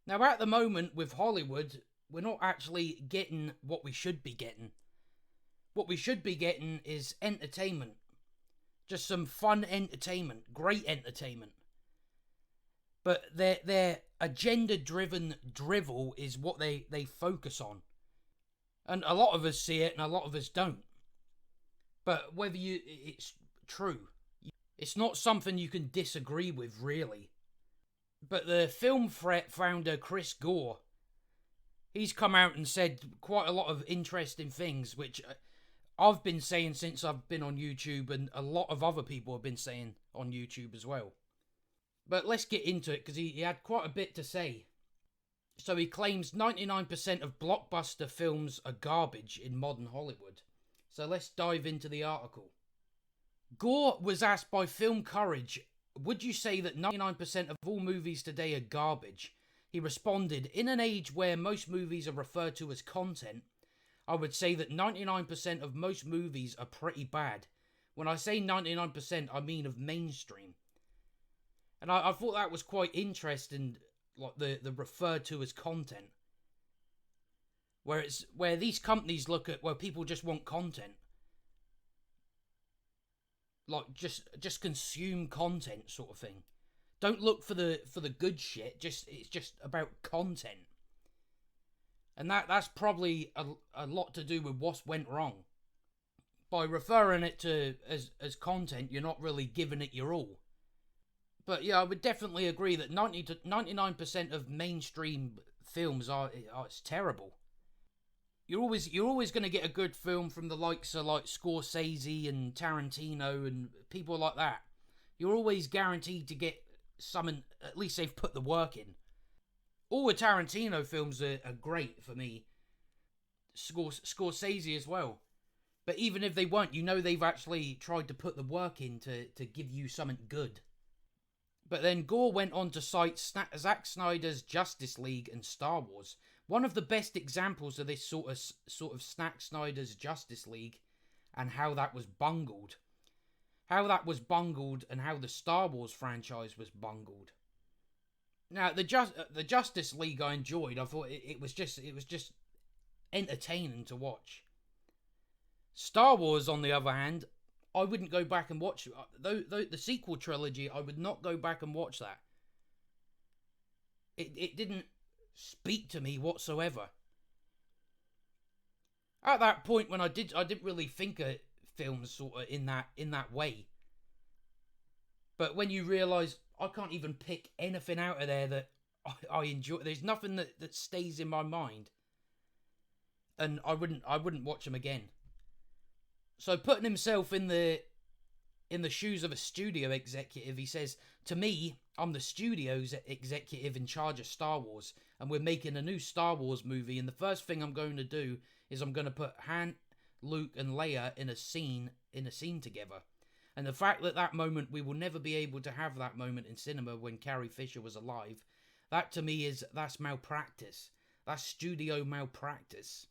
Now, at the moment with Hollywood, we're not actually getting what we should be getting. What we should be getting is entertainment. Just some fun entertainment, great entertainment. But their agenda-driven drivel is what they focus on. And a lot of us see it and a lot of us don't. But it's true. It's not something you can disagree with, really. But the Film Threat founder, Chris Gore, he's come out and said quite a lot of interesting things, which I've been saying since I've been on YouTube, and a lot of other people have been saying on YouTube as well. But let's get into it, because he had quite a bit to say. So he claims 99% of blockbuster films are garbage in modern Hollywood. So let's dive into the article. Gore was asked by Film Courage, would you say that 99% of all movies today are garbage? He responded, in an age where most movies are referred to as content, I would say that 99% of most movies are pretty bad. When I say 99%, I mean of mainstream. And I thought that was quite interesting, like the referred to as content. Where these companies look at where people just want content. Like just consume content sort of thing. Don't look for the good shit. It's just about content. And that's probably a lot to do with what went wrong. By referring it to as content, you're not really giving it your all. But yeah, I would definitely agree that 90 to 99% of mainstream films are it's terrible. You're always going to get a good film from the likes of like Scorsese and Tarantino and people like that. You're always guaranteed to get something. At least they've put the work in. All the Tarantino films are great for me. Scorsese as well. But even if they weren't, you know they've actually tried to put the work in to give you something good. But then Gore went on to cite Zack Snyder's Justice League and Star Wars. One of the best examples of this sort of Zack Snyder's Justice League and how that was bungled. How that was bungled and how the Star Wars franchise was bungled. Now, the Justice League I enjoyed. I thought it was just entertaining to watch. Star Wars, on the other hand, I wouldn't go back and watch the sequel trilogy. I would not go back and watch that. It didn't speak to me whatsoever. At that point, when I didn't really think of films sort of in that way. But when you realise I can't even pick anything out of there that I enjoy, there's nothing that stays in my mind, and I wouldn't watch them again. So putting himself in the shoes of a studio executive, he says, to me, I'm the studio's executive in charge of Star Wars, and we're making a new Star Wars movie, and the first thing I'm going to do is I'm going to put Han, Luke, and Leia in a scene together. And the fact that moment, we will never be able to have that moment in cinema when Carrie Fisher was alive, that to me that's malpractice. That's studio malpractice.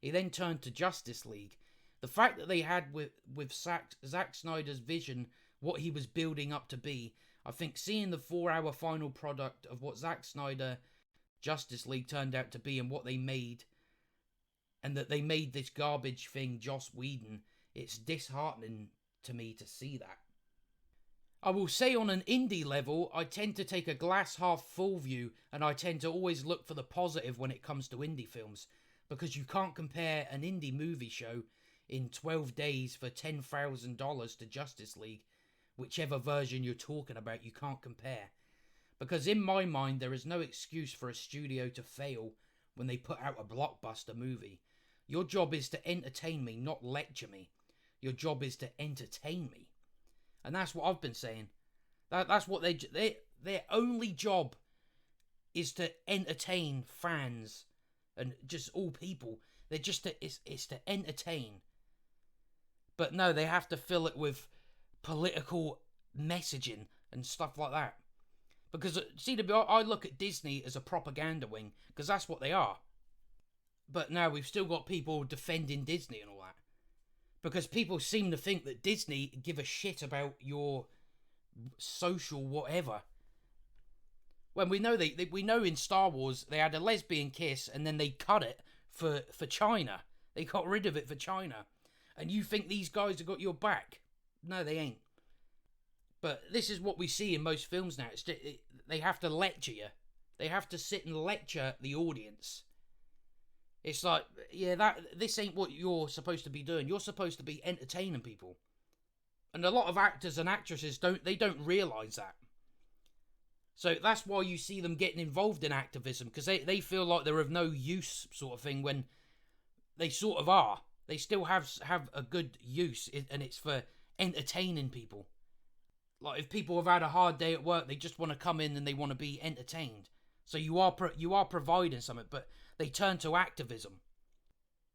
He then turned to Justice League. The fact that they had with Zack Snyder's vision, what he was building up to be, I think seeing the 4-hour final product of what Zack Snyder Justice League turned out to be and what they made, and that they made this garbage thing, Joss Whedon, it's disheartening to me to see that. I will say on an indie level, I tend to take a glass half full view, and I tend to always look for the positive when it comes to indie films, because you can't compare an indie movie show in 12 days for $10,000 to Justice League. Whichever version you're talking about, you can't compare. Because in my mind, there is no excuse for a studio to fail when they put out a blockbuster movie. Your job is to entertain me, not lecture me. Your job is to entertain me. And that's what I've been saying. That's what their only job is to entertain fans and just all people. They're just it's to entertain. But no, they have to fill it with political messaging and stuff like that. Because, see, I look at Disney as a propaganda wing, because that's what they are. But now we've still got people defending Disney and all that. Because people seem to think that Disney give a shit about your social whatever. When we know we know in Star Wars they had a lesbian kiss and then they cut it for China. They got rid of it for China. And you think these guys have got your back? No, they ain't. But this is what we see in most films now. They have to lecture you. They have to sit and lecture the audience. It's like, yeah, this ain't what you're supposed to be doing. You're supposed to be entertaining people. And a lot of actors and actresses don't realise that. So that's why you see them getting involved in activism, because they feel like they're of no use, sort of thing, when they sort of are. They still have a good use, and it's for entertaining people. Like, if people have had a hard day at work, they just want to come in and they want to be entertained. So you are providing something, but they turn to activism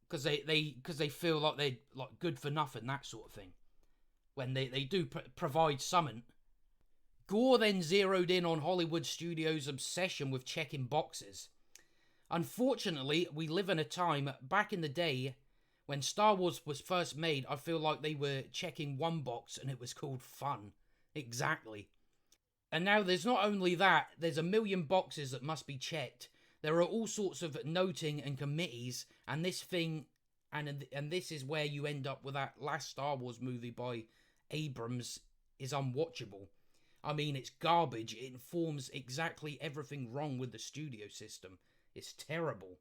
because they feel like they're like good for nothing, that sort of thing. When they do provide something. Gore then zeroed in on Hollywood studios' obsession with checking boxes. Unfortunately, we live in a time back in the day when Star Wars was first made. I feel like they were checking one box and it was called fun. Exactly. And now there's not only that, there's a million boxes that must be checked. There are all sorts of noting and committees, and this thing, and this is where you end up with that last Star Wars movie by Abrams is unwatchable. I mean, it's garbage. It informs exactly everything wrong with the studio system. It's terrible.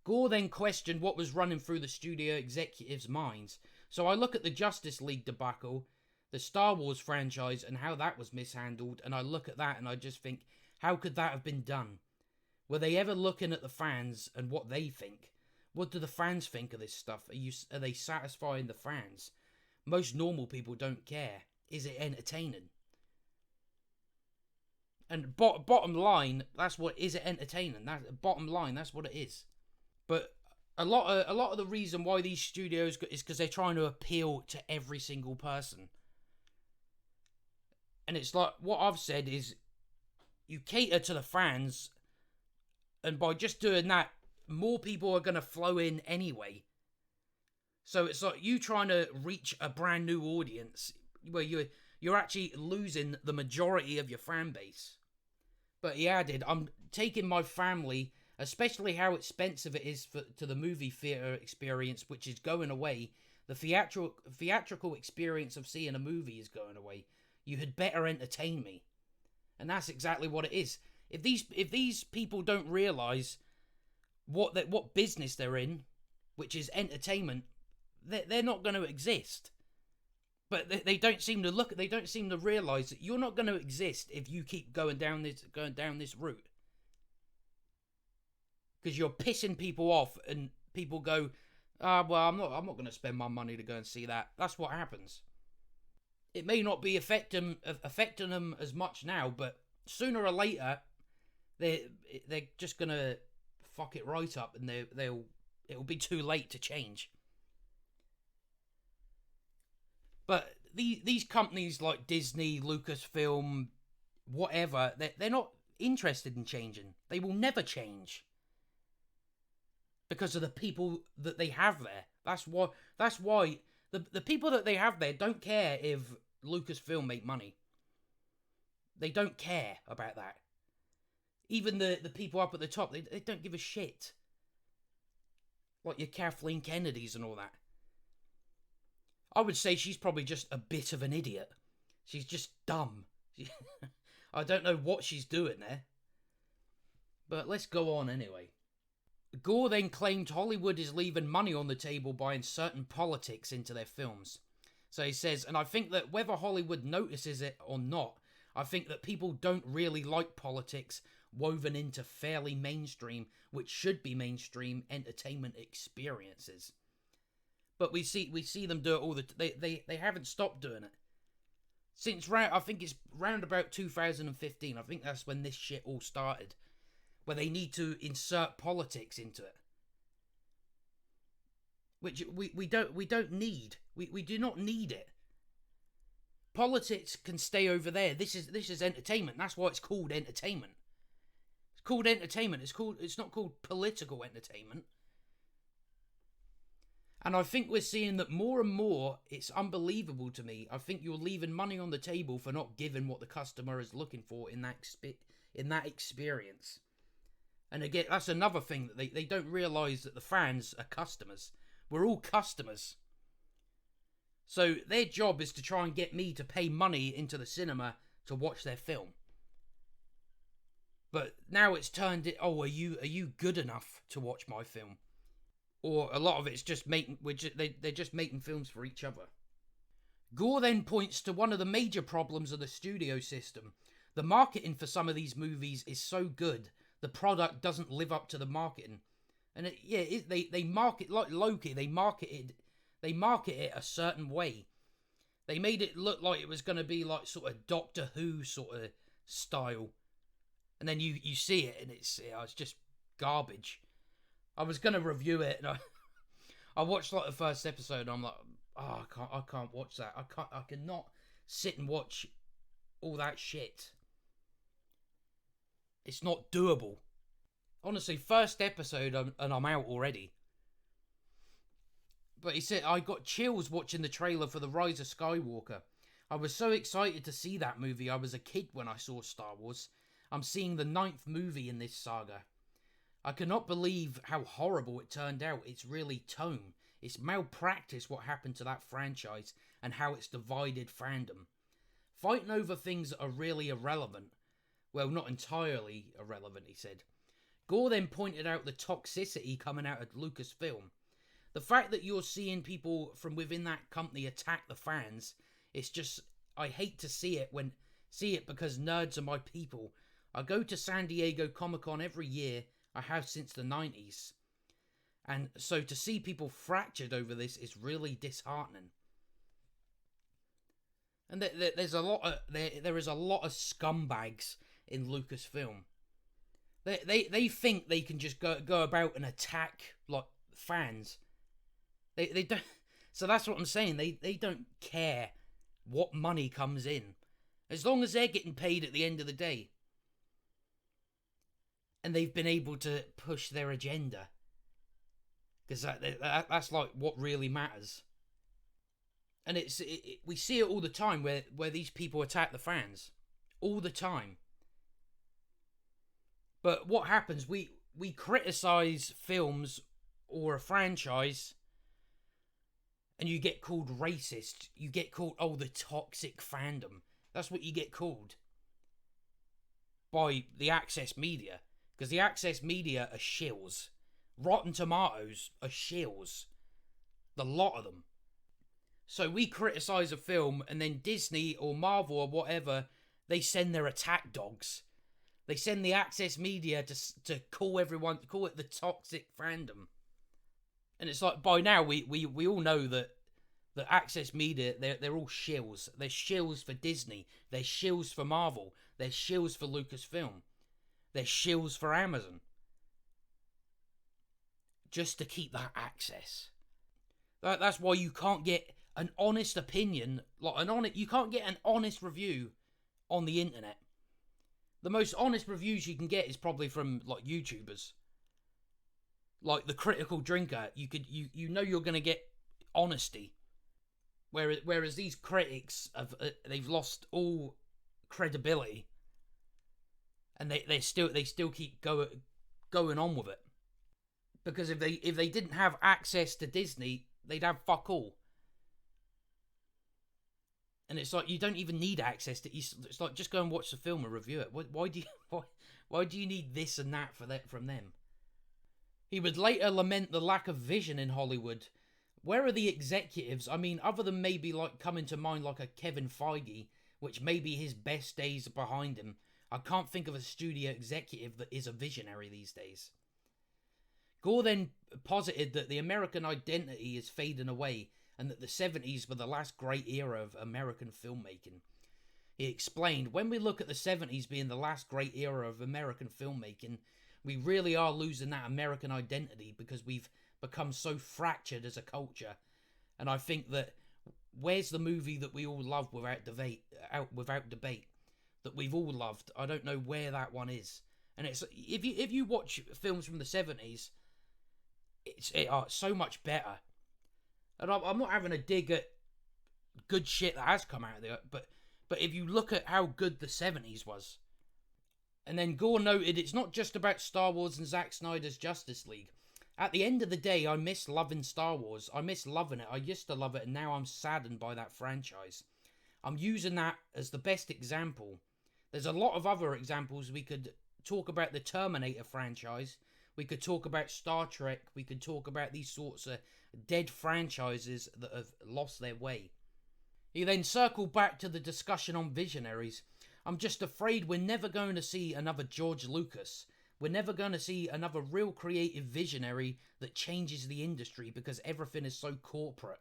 Gore then questioned what was running through the studio executives' minds. So I look at the Justice League debacle, the Star Wars franchise, and how that was mishandled, and I look at that and I just think, how could that have been done? Were they ever looking at the fans and what they think? What do the fans think of this stuff? Are they satisfying the fans? Most normal people don't care. Is it entertaining? And bottom line, that's what is it entertaining. Bottom line, that's what it is. But a lot of the reason why these studios is because they're trying to appeal to every single person. And it's like what I've said is, you cater to the fans, and by just doing that, more people are going to flow in anyway. So it's like you trying to reach a brand new audience where you're actually losing the majority of your fan base. But he added, I'm taking my family, especially how expensive it is to the movie theatre experience, which is going away. The theatrical experience of seeing a movie is going away. You had better entertain me. And that's exactly what it is. If these people don't realise what business they're in, which is entertainment, they're not going to exist. But they don't seem to realise that you're not going to exist if you keep going down this route. Because you're pissing people off, and people go, well, I'm not going to spend my money to go and see that. That's what happens. It may not be affecting them as much now, but sooner or later, they're just gonna fuck it right up, and it'll be too late to change. But these companies like Disney, Lucasfilm, whatever, they're not interested in changing. They will never change because of the people that they have there. That's why the people that they have there don't care if Lucasfilm make money. They don't care about that. Even the people up at the top, they don't give a shit. Like your Kathleen Kennedys and all that. I would say she's probably just a bit of an idiot. She's just dumb. I don't know what she's doing there. But let's go on anyway. Gore then claimed Hollywood is leaving money on the table by inserting politics into their films. So he says, and I think that whether Hollywood notices it or not, I think that people don't really like politics woven into fairly mainstream, which should be mainstream entertainment experiences. But we see them do it all they haven't stopped doing it. Since I think it's round about 2015. I think that's when this shit all started. Where they need to insert politics into it. Which we don't need. We do not need it. Politics can stay over there. This is entertainment. That's why it's called entertainment. It's called entertainment. It's not called political entertainment. And I think we're seeing that more and more. It's unbelievable to me. I think you're leaving money on the table for not giving what the customer is looking for in in that experience. And again, that's another thing that they don't realise, that the fans are customers. We're all customers. So their job is to try and get me to pay money into the cinema to watch their film. But now it's turned it, are you good enough to watch my film? Or a lot of it's just they're just making films for each other. Gore then points to one of the major problems of the studio system. The marketing for some of these movies is so good, the product doesn't live up to the marketing. And they market, like Loki, they market it a certain way. They made it look like it was going to be like sort of Doctor Who sort of style. And then you see it and it's just garbage. I was going to review it and I watched like the first episode and I'm like, oh, I can't watch that. I cannot sit and watch all that shit. It's not doable. Honestly, first episode and I'm out already. But he said, I got chills watching the trailer for The Rise of Skywalker. I was so excited to see that movie. I was a kid when I saw Star Wars. I'm seeing the 9th movie in this saga. I cannot believe how horrible it turned out. It's really tone. It's malpractice what happened to that franchise and how it's divided fandom. Fighting over things that are really irrelevant. Well, not entirely irrelevant, he said. Gore then pointed out the toxicity coming out of Lucasfilm. The fact that you're seeing people from within that company attack the fans, it's just, I hate to see it because nerds are my people. I go to San Diego Comic-Con every year. I have since the 90s. And so to see people fractured over this is really disheartening. And there is a lot of scumbags in Lucasfilm. They think they can just go about and attack like fans. They don't. So that's what I'm saying. They don't care what money comes in, as long as they're getting paid at the end of the day. And they've been able to push their agenda. Because that's like what really matters. And we see it all the time where these people attack the fans. All the time. But what happens, we criticise films or a franchise and you get called racist. You get called, the toxic fandom. That's what you get called. By the Access media. Because the Access media are shills. Rotten Tomatoes are shills. The lot of them. So we criticise a film and then Disney or Marvel or whatever, they send their attack dogs. They send the Access media to call it the toxic fandom. And it's like, by now we all know that the Access media, they're all shills. They're shills for Disney. They're shills for Marvel. They're shills for Lucasfilm. They're shills for Amazon. Just to keep that access. That's why you can't get an honest opinion, you can't get an honest review on the internet. The most honest reviews you can get is probably from like YouTubers. Like The Critical Drinker, you know you're going to get honesty. Whereas these critics they've lost all credibility. And they still keep going on with it. Because if they didn't have access to Disney, they'd have fuck all. And it's like, you don't even need access to. It's like, just go and watch the film and review it. Why do you need this and that from them? He would later lament the lack of vision in Hollywood. Where are the executives? I mean, other than maybe like coming to mind like a Kevin Feige, which maybe his best days are behind him. I can't think of a studio executive that is a visionary these days. Gore then posited that the American identity is fading away and that the 70s were the last great era of American filmmaking. He explained, when we look at the 70s being the last great era of American filmmaking, we really are losing that American identity because we've become so fractured as a culture. And I think that where's the movie that we all love without debate? That we've all loved. I don't know where that one is. And it's if you watch films from the 70s, it's so much better. And I'm not having a dig at good shit that has come out of there, but if you look at how good the 70s was, And then Gore noted, it's not just about Star Wars and Zack Snyder's Justice League. At the end of the day, I miss loving Star Wars. I miss loving it. I used to love it, and now I'm saddened by that franchise. I'm using that as the best example. There's a lot of other examples. We could talk about the Terminator franchise. We could talk about Star Trek. We could talk about these sorts of dead franchises that have lost their way. He then circled back to the discussion on visionaries. I'm just afraid we're never going to see another George Lucas. We're never going to see another real creative visionary that changes the industry because everything is so corporate.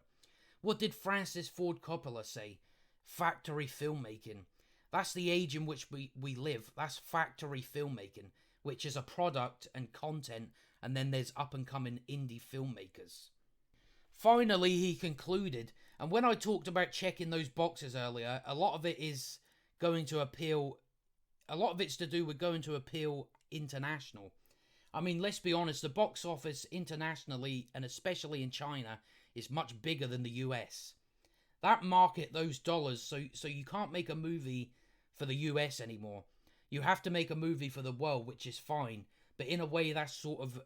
What did Francis Ford Coppola say? Factory filmmaking. That's the age in which we live. That's factory filmmaking, which is a product and content, and then there's up-and-coming indie filmmakers. Finally, he concluded, and when I talked about checking those boxes earlier, a lot of it is going to appeal. A lot of it's to do with going to appeal international. I mean, let's be honest, the box office internationally, and especially in China, is much bigger than the US. That market, those dollars, so you can't make a movie for the US anymore. You have to make a movie for the world, which is fine, but in a way that's sort of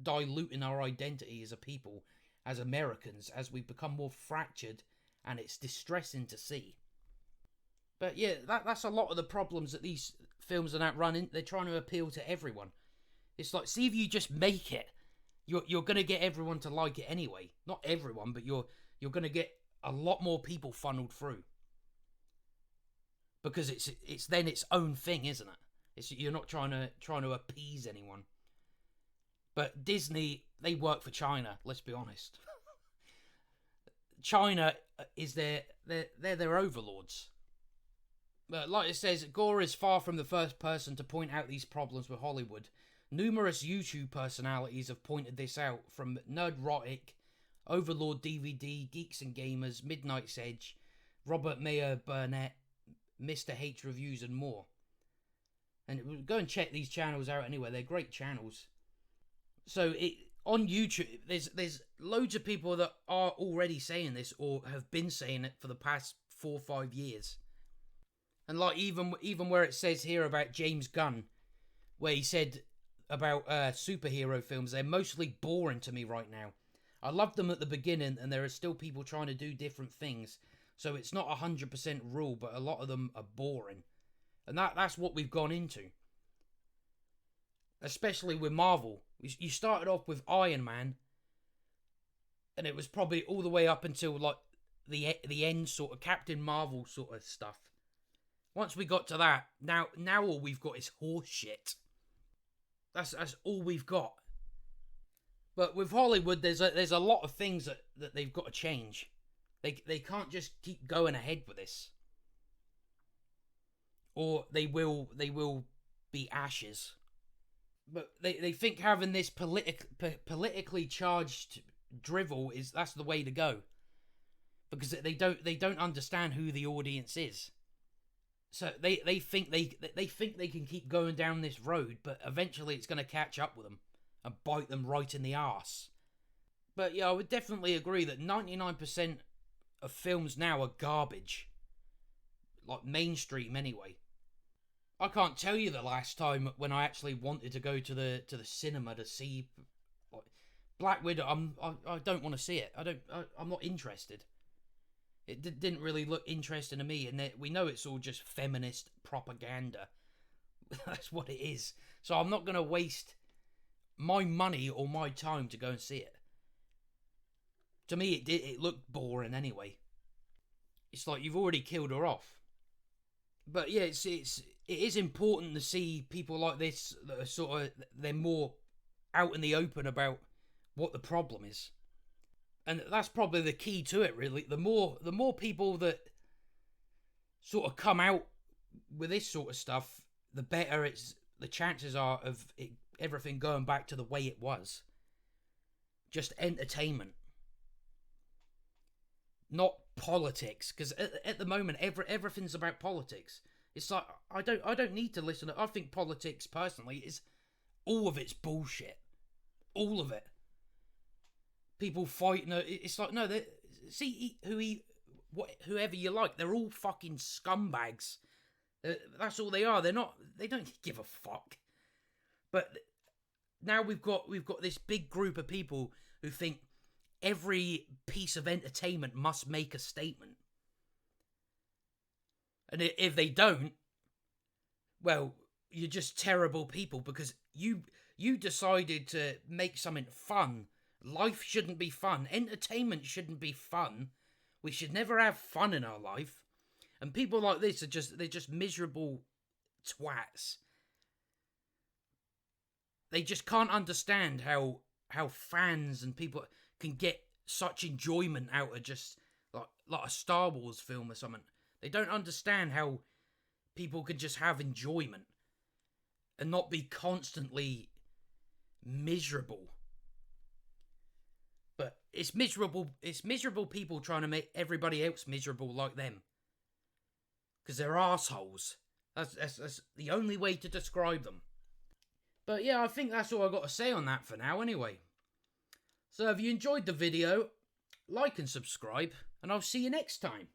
diluting our identity as a people, as Americans, as we become more fractured, and it's distressing to see. But yeah, that's a lot of the problems that these films are not running. They're trying to appeal to everyone. It's like, see if you just make it, you're going to get everyone to like it anyway. Not everyone, but you're going to get a lot more people funneled through. Because it's then its own thing, isn't it? You're not trying to appease anyone. But Disney, they work for China, let's be honest. China is they're their overlords. But like it says, Gore is far from the first person to point out these problems with Hollywood. Numerous YouTube personalities have pointed this out, from Nerdrotic, Overlord DVD, Geeks and Gamers, Midnight's Edge, Robert Mayer Burnett, Mr. H Reviews, and more. And go and check these channels out anyway. They're great channels. So on YouTube, there's loads of people that are already saying this or have been saying it for the past 4 or 5 years. And like even where it says here about James Gunn, where he said about superhero films, they're mostly boring to me right now. I loved them at the beginning, and there are still people trying to do different things. So it's not 100% rule, but a lot of them are boring. And that's what we've gone into. Especially with Marvel. You started off with Iron Man, and it was probably all the way up until like the end, sort of Captain Marvel sort of stuff. Once we got to that, now all we've got is horse shit. That's all we've got. But with Hollywood, there's a lot of things that they've got to change. They can't just keep going ahead with this, or they will be ashes. But they think having this politically charged drivel that's the way to go, because they don't understand who the audience is. So they think they can keep going down this road, but eventually it's going to catch up with them and bite them right in the arse. But yeah, I would definitely agree that 99% of films now are garbage. Like mainstream anyway. I can't tell you the last time when I actually wanted to go to the cinema to see like, Black Widow. I don't want to see it. I'm not interested. It didn't really look interesting to me, and we know it's all just feminist propaganda. That's what it is. So I'm not going to waste my money or my time to go and see it. To me, it looked boring anyway. It's like you've already killed her off. But yeah, it is important to see people like this that are sort of, they're more out in the open about what the problem is. And that's probably the key to it, really. The more people that sort of come out with this sort of stuff, the better the chances are of everything going back to the way it was. Just entertainment. Not politics, because at the moment everything's about politics. It's like I don't need to listen. I think politics personally is all of it's bullshit, all of it. People fighting. It's like no, whoever you like, they're all fucking scumbags. That's all they are. They don't give a fuck. But now we've got this big group of people who think every piece of entertainment must make a statement. And if they don't, well, you're just terrible people, because you decided to make something fun. Life shouldn't be fun. Entertainment shouldn't be fun. We should never have fun in our life. And people like this they're just miserable twats. They just can't understand how fans and people can get such enjoyment out of just like a Star Wars film or something. They don't understand how people can just have enjoyment and not be constantly miserable. But it's miserable people trying to make everybody else miserable like them. Because they're assholes. That's the only way to describe them. But yeah, I think that's all I got to say on that for now anyway. So if you enjoyed the video, like and subscribe, and I'll see you next time.